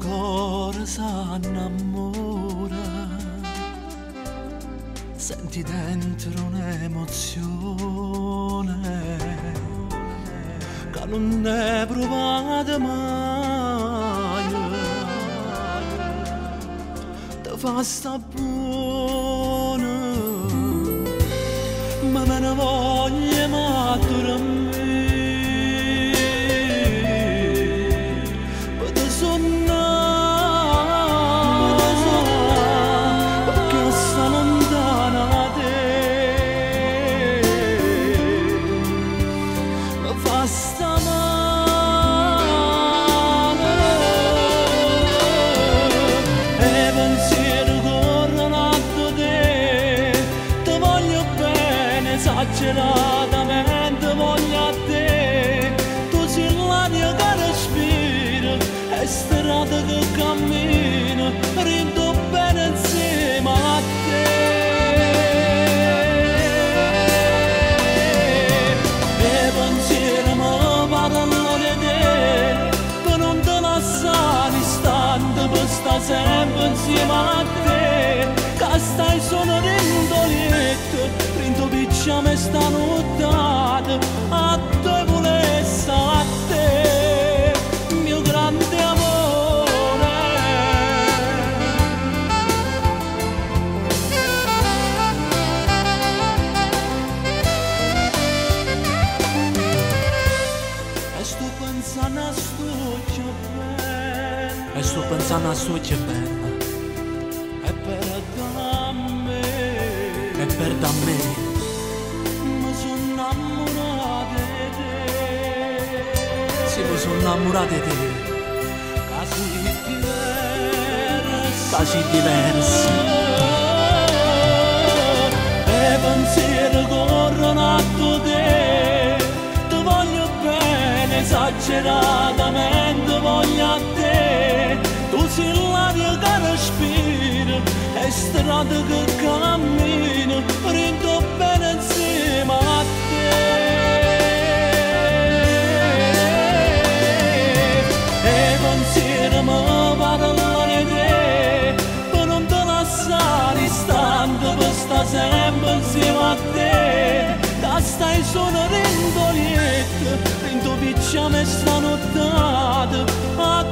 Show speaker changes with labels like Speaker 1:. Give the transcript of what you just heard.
Speaker 1: cuore s'annamora, senti dentro un'emozione che non è provata mai, ti fa sta buona, ma me ne voglio matura a me.
Speaker 2: Esageratamente voglio a te, tu sei l'aria che respira, è strada che cammina, rindo bene insieme a te. E pensieri mi parlano di te, per non te lasciare un istante, per stare sempre insieme a te, che stai solo rindo lieto. Picciame sta nottata, a te volesse a te, mio grande amore. E sto pensando a sto che bella,
Speaker 1: e sto pensando a sto che bella,
Speaker 2: e per da me,
Speaker 1: e per da me. Mi sono innamorato di te, così diversi.
Speaker 2: E pensieri corrono a te, ti voglio bene, esageratamente voglio a te, tu sei l'aria che respira, è strada che cammina, rindo bene insieme a te. Mi parlano di te, per non te lasciare istante, per stare sempre insieme a te, che stai solo rindo lieto, rindo picciame sta nottata, a